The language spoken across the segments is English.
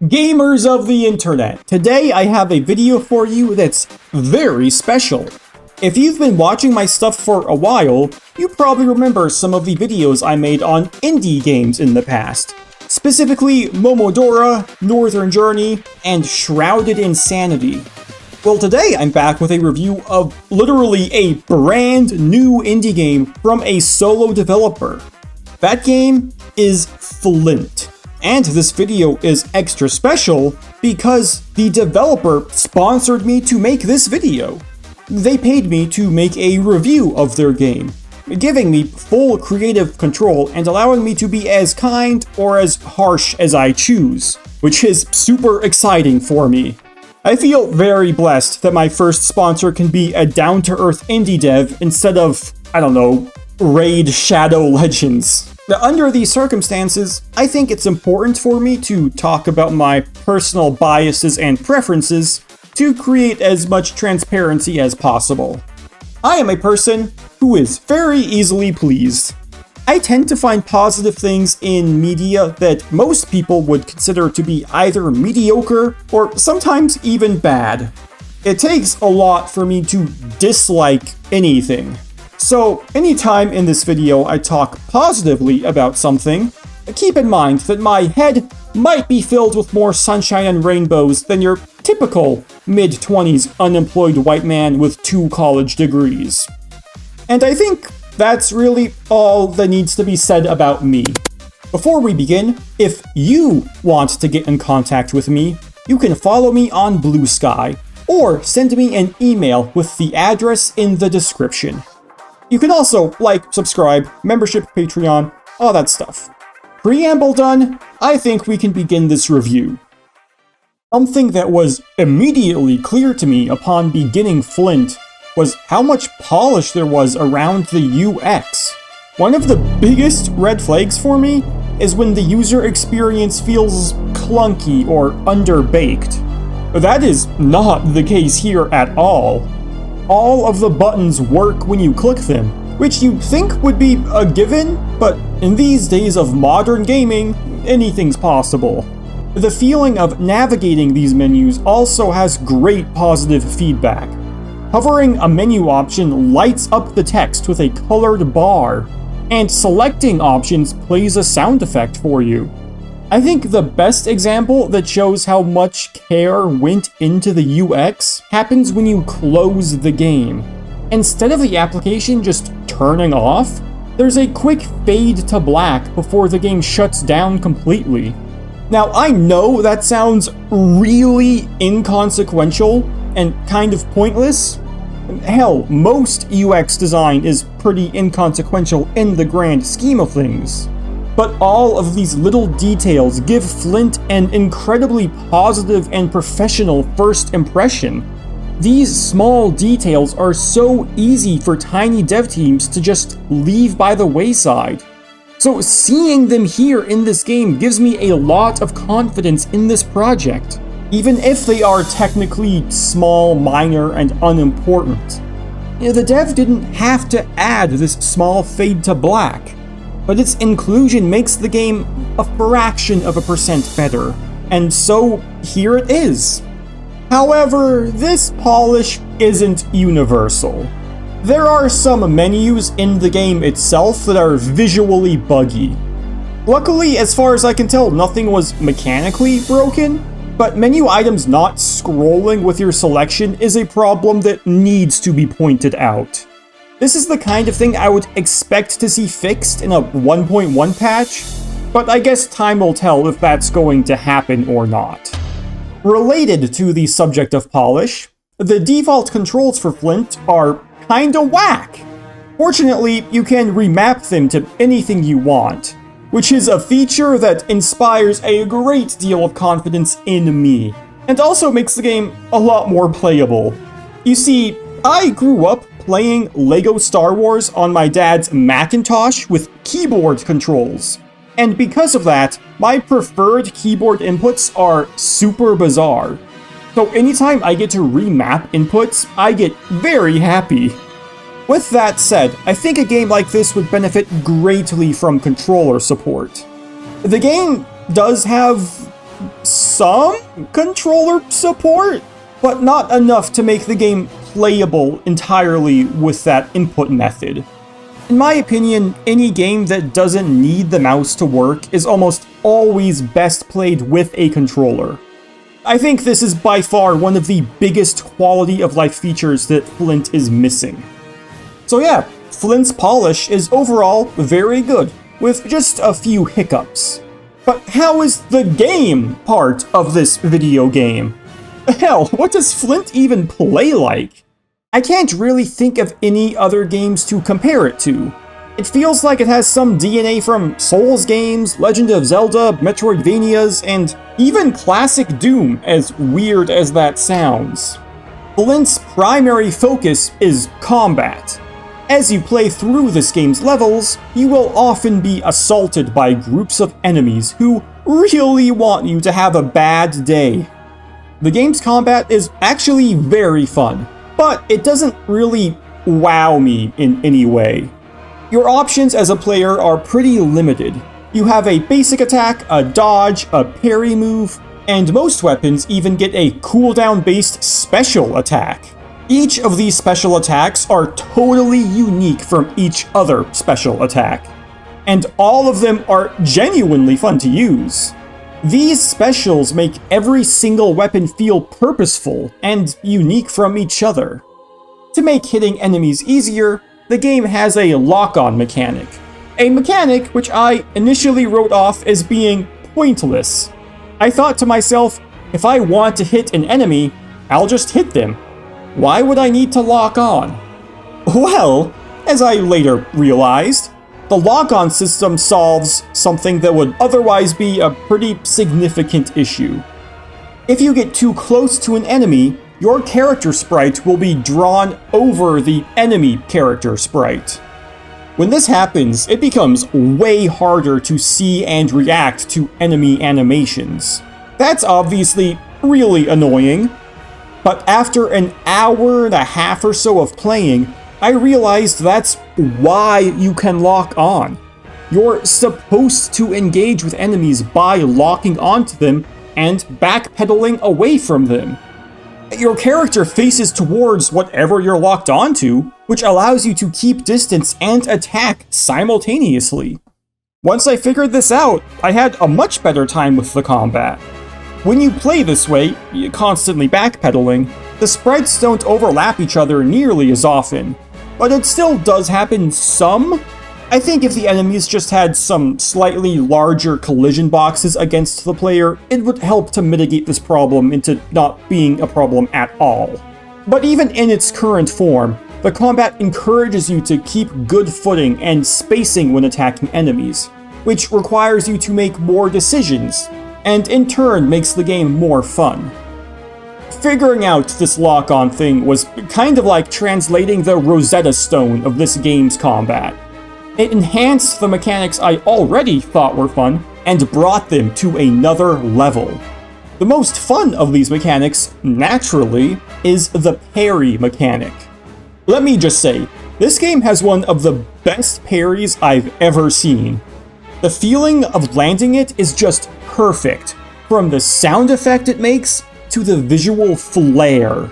Gamers of the internet, today I have a video for you that's very special. If you've been watching my stuff for a while, you probably remember some of the videos I made on indie games in the past. Specifically, Momodora, Northern Journey, and Shrouded Insanity. Well, today I'm back with a review of literally a brand new indie game from a solo developer. That game is Flint. And this video is extra special because the developer sponsored me to make this video. They paid me to make a review of their game, giving me full creative control and allowing me to be as kind or as harsh as I choose, which is super exciting for me. I feel very blessed that my first sponsor can be a down-to-earth indie dev instead of, I don't know, Raid Shadow Legends. Now, under these circumstances, I think it's important for me to talk about my personal biases and preferences to create as much transparency as possible. I am a person who is very easily pleased. I tend to find positive things in media that most people would consider to be either mediocre or sometimes even bad. It takes a lot for me to dislike anything. So, anytime in this video I talk positively about something, keep in mind that my head might be filled with more sunshine and rainbows than your typical mid-20s unemployed white man with 2 college degrees. And I think that's really all that needs to be said about me. Before we begin, if you want to get in contact with me, you can follow me on Blue Sky, or send me an email with the address in the description. You can also like, subscribe, membership, Patreon, all that stuff. Preamble done, I think we can begin this review. Something that was immediately clear to me upon beginning Flint was how much polish there was around the UX. One of the biggest red flags for me is when the user experience feels clunky or underbaked. That is not the case here at all. All of the buttons work when you click them, which you'd think would be a given, but in these days of modern gaming, anything's possible. The feeling of navigating these menus also has great positive feedback. Hovering a menu option lights up the text with a colored bar, and selecting options plays a sound effect for you. I think the best example that shows how much care went into the UX happens when you close the game. Instead of the application just turning off, there's a quick fade to black before the game shuts down completely. Now, I know that sounds really inconsequential and kind of pointless. Hell, most UX design is pretty inconsequential in the grand scheme of things. But all of these little details give Flint an incredibly positive and professional first impression. These small details are so easy for tiny dev teams to just leave by the wayside. So seeing them here in this game gives me a lot of confidence in this project, even if they are technically small, minor, and unimportant. The dev didn't have to add this small fade to black, but its inclusion makes the game a fraction of a percent better, and so here it is. However, this polish isn't universal. There are some menus in the game itself that are visually buggy. Luckily, as far as I can tell, nothing was mechanically broken, but menu items not scrolling with your selection is a problem that needs to be pointed out. This is the kind of thing I would expect to see fixed in a 1.1 patch, but I guess time will tell if that's going to happen or not. Related to the subject of polish, the default controls for Flint are kinda whack. Fortunately, you can remap them to anything you want, which is a feature that inspires a great deal of confidence in me, and also makes the game a lot more playable. You see, I grew up playing LEGO Star Wars on my dad's Macintosh with keyboard controls. And because of that, my preferred keyboard inputs are super bizarre. So anytime I get to remap inputs, I get very happy. With that said, I think a game like this would benefit greatly from controller support. The game does have some controller support, but not enough to make the game playable entirely with that input method. In my opinion, any game that doesn't need the mouse to work is almost always best played with a controller. I think this is by far one of the biggest quality of life features that Flint is missing. So yeah, Flint's polish is overall very good, with just a few hiccups. But how is the game part of this video game? Hell, what does Flint even play like? I can't really think of any other games to compare it to. It feels like it has some DNA from Souls games, Legend of Zelda, Metroidvanias, and even classic Doom, as weird as that sounds. Flint's primary focus is combat. As you play through this game's levels, you will often be assaulted by groups of enemies who really want you to have a bad day. The game's combat is actually very fun, but it doesn't really wow me in any way. Your options as a player are pretty limited. You have a basic attack, a dodge, a parry move, and most weapons even get a cooldown-based special attack. Each of these special attacks are totally unique from each other special attack, and all of them are genuinely fun to use. These specials make every single weapon feel purposeful and unique from each other. To make hitting enemies easier, the game has a lock-on mechanic. A mechanic which I initially wrote off as being pointless. I thought to myself, if I want to hit an enemy, I'll just hit them. Why would I need to lock on? Well, as I later realized, the lock-on system solves something that would otherwise be a pretty significant issue. If you get too close to an enemy, your character sprite will be drawn over the enemy character sprite. When this happens, it becomes way harder to see and react to enemy animations. That's obviously really annoying, but after an hour and a half or so of playing, I realized that's why you can lock on. You're supposed to engage with enemies by locking onto them and backpedaling away from them. Your character faces towards whatever you're locked onto, which allows you to keep distance and attack simultaneously. Once I figured this out, I had a much better time with the combat. When you play this way, constantly backpedaling, the sprites don't overlap each other nearly as often, but it still does happen some. I think if the enemies just had some slightly larger collision boxes against the player, it would help to mitigate this problem into not being a problem at all. But even in its current form, the combat encourages you to keep good footing and spacing when attacking enemies, which requires you to make more decisions, and in turn makes the game more fun. Figuring out this lock-on thing was kind of like translating the Rosetta Stone of this game's combat. It enhanced the mechanics I already thought were fun and brought them to another level. The most fun of these mechanics, naturally, is the parry mechanic. Let me just say, this game has one of the best parries I've ever seen. The feeling of landing it is just perfect, from the sound effect it makes to the visual flair.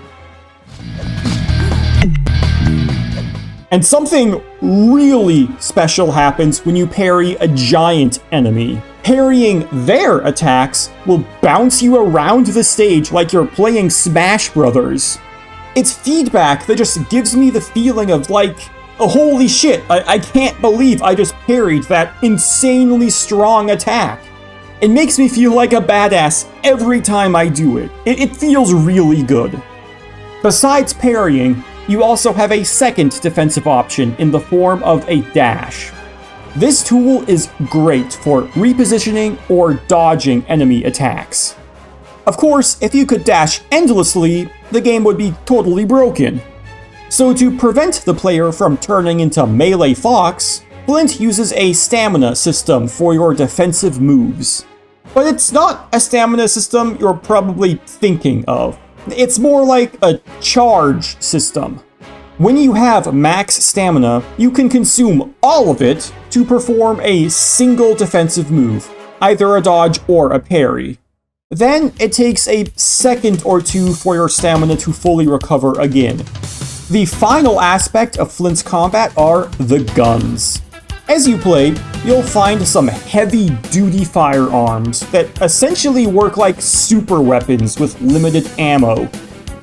And something really special happens when you parry a giant enemy. Parrying their attacks will bounce you around the stage like you're playing Smash Brothers. It's feedback that just gives me the feeling of like, oh, holy shit, I can't believe I just parried that insanely strong attack. It makes me feel like a badass every time I do it. It feels really good. Besides parrying, you also have a second defensive option in the form of a dash. This tool is great for repositioning or dodging enemy attacks. Of course, if you could dash endlessly, the game would be totally broken. So to prevent the player from turning into Melee Fox, Flint uses a stamina system for your defensive moves. But it's not a stamina system you're probably thinking of. It's more like a charge system. When you have max stamina, you can consume all of it to perform a single defensive move, either a dodge or a parry. Then it takes a second or two for your stamina to fully recover again. The final aspect of Flint's combat are the guns. As you play, you'll find some heavy-duty firearms that essentially work like super weapons with limited ammo.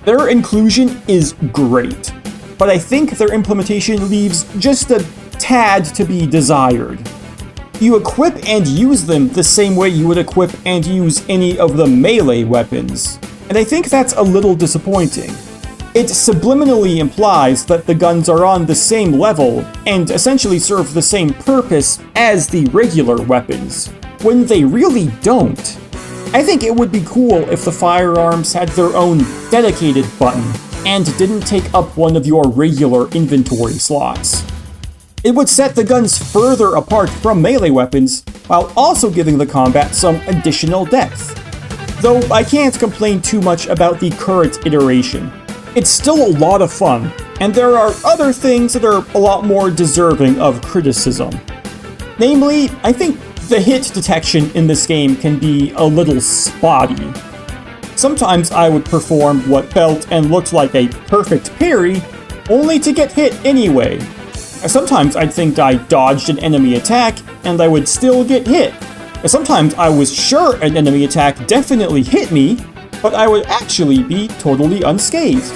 Their inclusion is great, but I think their implementation leaves just a tad to be desired. You equip and use them the same way you would equip and use any of the melee weapons, and I think that's a little disappointing. It subliminally implies that the guns are on the same level and essentially serve the same purpose as the regular weapons, when they really don't. I think it would be cool if the firearms had their own dedicated button and didn't take up one of your regular inventory slots. It would set the guns further apart from melee weapons, while also giving the combat some additional depth. Though I can't complain too much about the current iteration. It's still a lot of fun, and there are other things that are a lot more deserving of criticism. Namely, I think the hit detection in this game can be a little spotty. Sometimes I would perform what felt and looked like a perfect parry, only to get hit anyway. Sometimes I'd think I dodged an enemy attack, and I would still get hit. Sometimes I was sure an enemy attack definitely hit me, but I would actually be totally unscathed.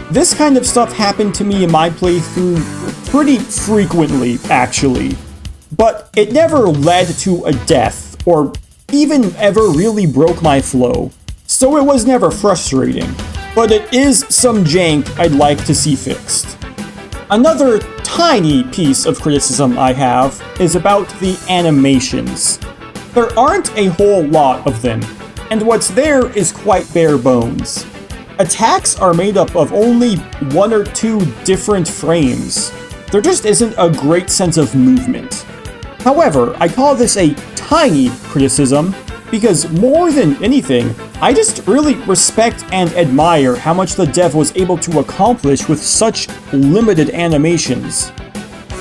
This kind of stuff happened to me in my playthrough pretty frequently, actually. But it never led to a death, or even ever really broke my flow, so it was never frustrating. But it is some jank I'd like to see fixed. Another tiny piece of criticism I have is about the animations. There aren't a whole lot of them, and what's there is quite bare bones. Attacks are made up of only one or two different frames. There just isn't a great sense of movement. However, I call this a tiny criticism because more than anything, I just really respect and admire how much the dev was able to accomplish with such limited animations.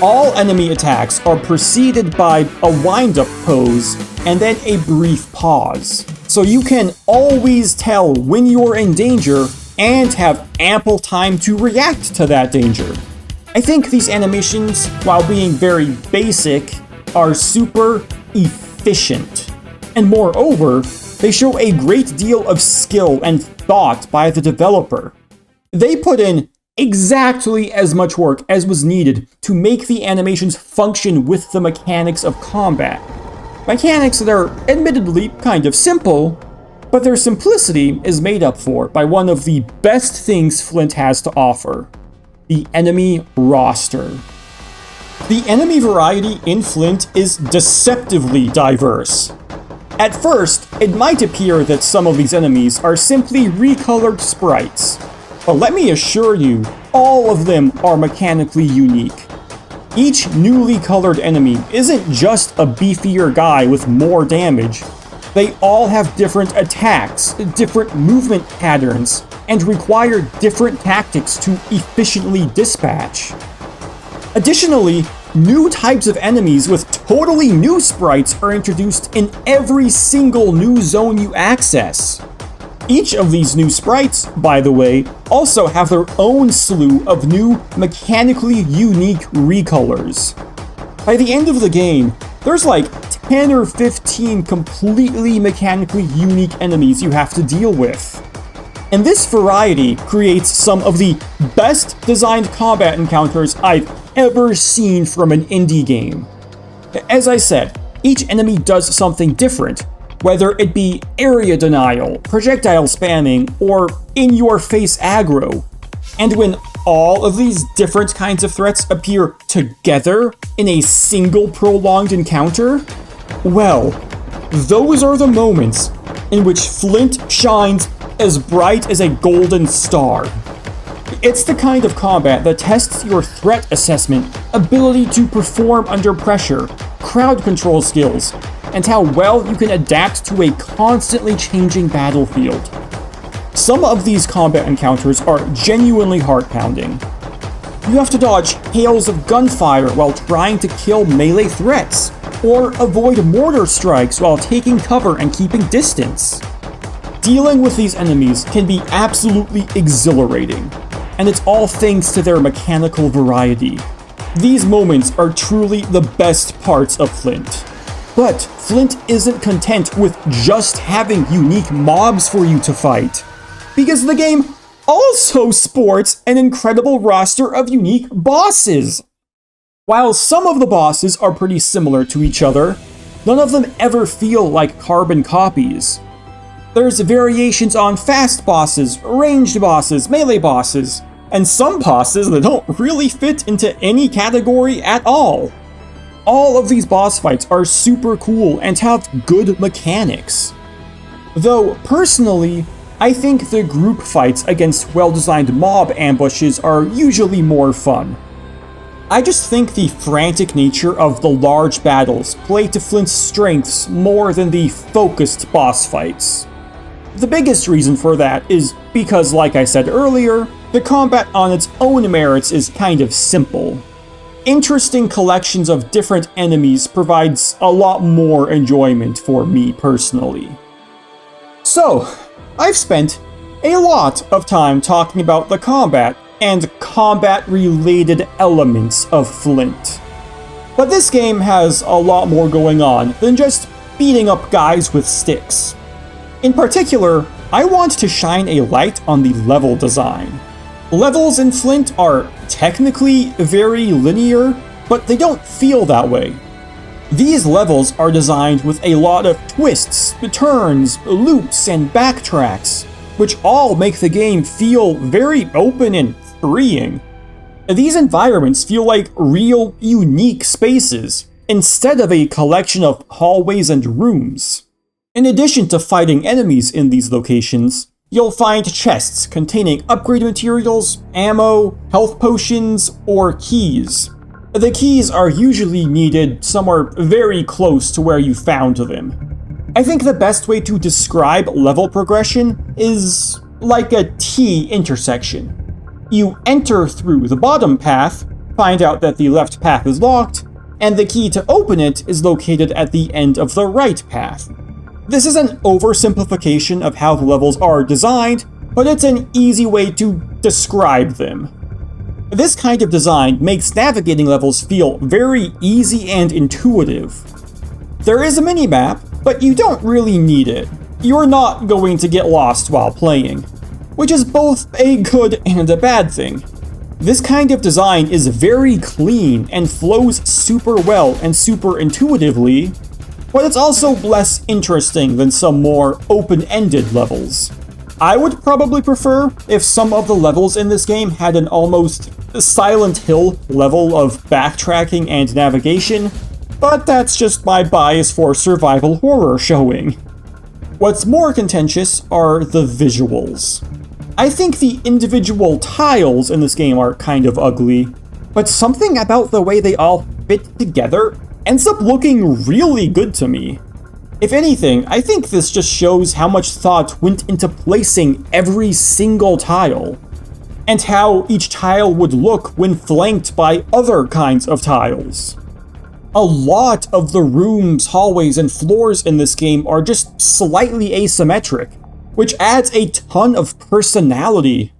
All enemy attacks are preceded by a wind-up pose and then a brief pause, so you can always tell when you're in danger and have ample time to react to that danger. I think these animations, while being very basic, are super efficient. And moreover, they show a great deal of skill and thought by the developer. They put in exactly as much work as was needed to make the animations function with the mechanics of combat. Mechanics that are admittedly kind of simple, but their simplicity is made up for by one of the best things Flint has to offer: the enemy roster. The enemy variety in Flint is deceptively diverse. At first, it might appear that some of these enemies are simply recolored sprites, but let me assure you, all of them are mechanically unique. Each newly colored enemy isn't just a beefier guy with more damage. They all have different attacks, different movement patterns, and require different tactics to efficiently dispatch. Additionally, new types of enemies with totally new sprites are introduced in every single new zone you access. Each of these new sprites, by the way, also have their own slew of new, mechanically unique recolors. By the end of the game, there's like 10 or 15 completely mechanically unique enemies you have to deal with. And this variety creates some of the best designed combat encounters I've ever seen from an indie game. As I said, each enemy does something different, whether it be area denial, projectile spamming, or in-your-face aggro. And when all of these different kinds of threats appear together in a single prolonged encounter, well, those are the moments in which Flint shines as bright as a golden star. It's the kind of combat that tests your threat assessment, ability to perform under pressure, crowd control skills, and how well you can adapt to a constantly changing battlefield. Some of these combat encounters are genuinely heart-pounding. You have to dodge hails of gunfire while trying to kill melee threats, or avoid mortar strikes while taking cover and keeping distance. Dealing with these enemies can be absolutely exhilarating, and it's all thanks to their mechanical variety. These moments are truly the best parts of Flint. But Flint isn't content with just having unique mobs for you to fight, because the game also sports an incredible roster of unique bosses. While some of the bosses are pretty similar to each other, none of them ever feel like carbon copies. There's variations on fast bosses, ranged bosses, melee bosses, and some bosses that don't really fit into any category at all. All of these boss fights are super cool and have good mechanics. Though, personally, I think the group fights against well-designed mob ambushes are usually more fun. I just think the frantic nature of the large battles play to Flint's strengths more than the focused boss fights. The biggest reason for that is because, like I said earlier, the combat on its own merits is kind of simple. Interesting collections of different enemies provides a lot more enjoyment for me personally. So, I've spent a lot of time talking about the combat and combat-related elements of Flint. But this game has a lot more going on than just beating up guys with sticks. In particular, I want to shine a light on the level design. Levels in Flint are technically very linear, but they don't feel that way. These levels are designed with a lot of twists, turns, loops, and backtracks, which all make the game feel very open and freeing. These environments feel like real, unique spaces, instead of a collection of hallways and rooms. In addition to fighting enemies in these locations, you'll find chests containing upgrade materials, ammo, health potions, or keys. The keys are usually needed somewhere very close to where you found them. I think the best way to describe level progression is like a T intersection. You enter through the bottom path, find out that the left path is locked, and the key to open it is located at the end of the right path. This is an oversimplification of how the levels are designed, but it's an easy way to describe them. This kind of design makes navigating levels feel very easy and intuitive. There is a minimap, but you don't really need it. You're not going to get lost while playing, which is both a good and a bad thing. This kind of design is very clean and flows super well and super intuitively, but it's also less interesting than some more open-ended levels. I would probably prefer if some of the levels in this game had an almost Silent Hill level of backtracking and navigation, but that's just my bias for survival horror showing. What's more contentious are the visuals. I think the individual tiles in this game are kind of ugly, but something about the way they all fit together ends up looking really good to me. If anything, I think this just shows how much thought went into placing every single tile, and how each tile would look when flanked by other kinds of tiles. A lot of the rooms, hallways, and floors in this game are just slightly asymmetric, which adds a ton of personality.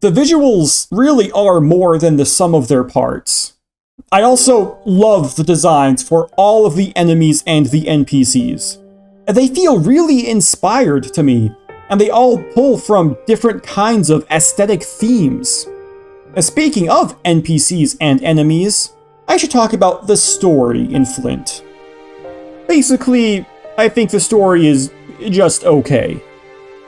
The visuals really are more than the sum of their parts. I also love the designs for all of the enemies and the NPCs. They feel really inspired to me, and they all pull from different kinds of aesthetic themes. Speaking of NPCs and enemies, I should talk about the story in Flint. Basically, I think the story is just okay.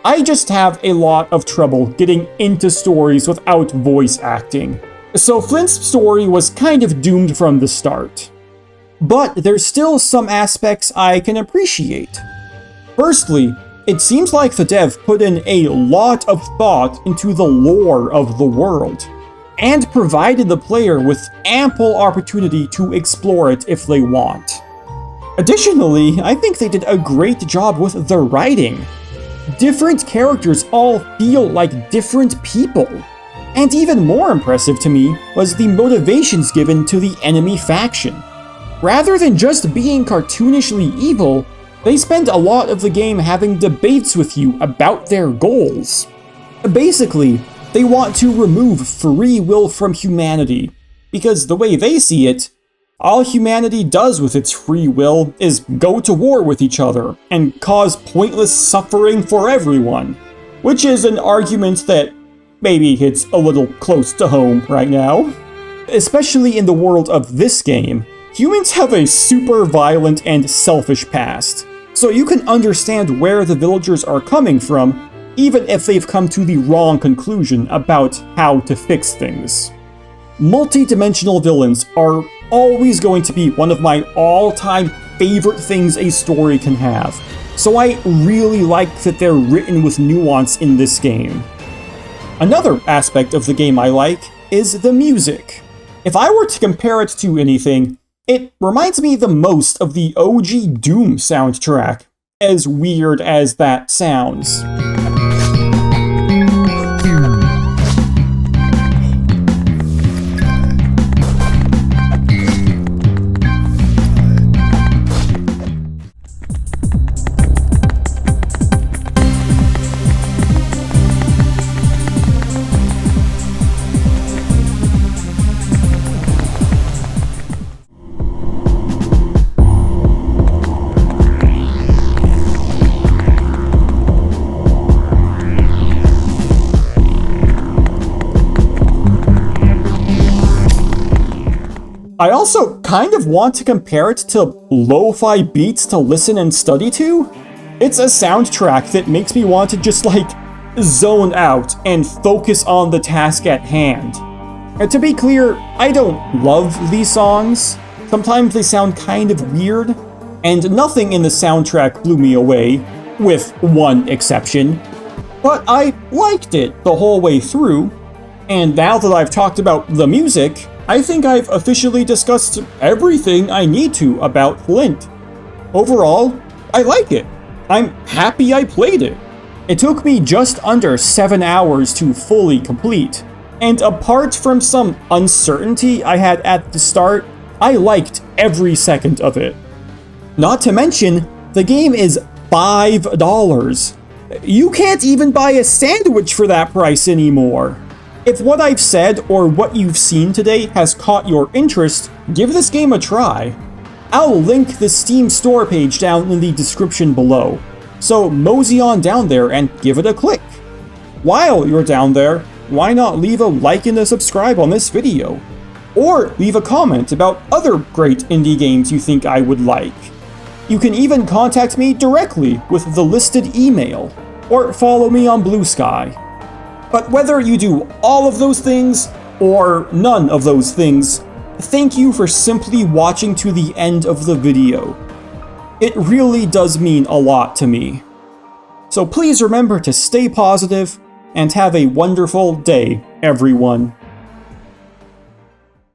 I just have a lot of trouble getting into stories without voice acting, so Flint's story was kind of doomed from the start. But there's still some aspects I can appreciate. Firstly, it seems like the dev put in a lot of thought into the lore of the world, and provided the player with ample opportunity to explore it if they want. Additionally, I think they did a great job with the writing. Different characters all feel like different people. And even more impressive to me was the motivations given to the enemy faction. Rather than just being cartoonishly evil, They spend a lot of the game having debates with you about their goals. Basically, they want to remove free will from humanity, because the way they see it, all humanity does with its free will is go to war with each other and cause pointless suffering for everyone, which is an argument that maybe hits a little close to home right now. Especially in the world of this game, humans have a super violent and selfish past, so you can understand where the villagers are coming from, even if they've come to the wrong conclusion about how to fix things. Multi-dimensional villains are always going to be one of my all-time favorite things a story can have, so I really like that they're written with nuance in this game. Another aspect of the game I like is the music. If I were to compare it to anything, it reminds me the most of the OG Doom soundtrack, as weird as that sounds. I also kind of want to compare it to lo-fi beats to listen and study to. It's a soundtrack that makes me want to just like zone out and focus on the task at hand. And to be clear, I don't love these songs. Sometimes they sound kind of weird, and nothing in the soundtrack blew me away, with one exception. But I liked it the whole way through, and now that I've talked about the music, I think I've officially discussed everything I need to about Flint. Overall, I like it. I'm happy I played it. It took me just under 7 hours to fully complete, and apart from some uncertainty I had at the start, I liked every second of it. Not to mention, the game is $5. You can't even buy a sandwich for that price anymore. If what I've said or what you've seen today has caught your interest, give this game a try. I'll link the Steam store page down in the description below, so mosey on down there and give it a click. While you're down there, why not leave a like and a subscribe on this video? Or leave a comment about other great indie games you think I would like. You can even contact me directly with the listed email, or follow me on Blue Sky. But whether you do all of those things, or none of those things, thank you for simply watching to the end of the video. It really does mean a lot to me. So please remember to stay positive, and have a wonderful day, everyone.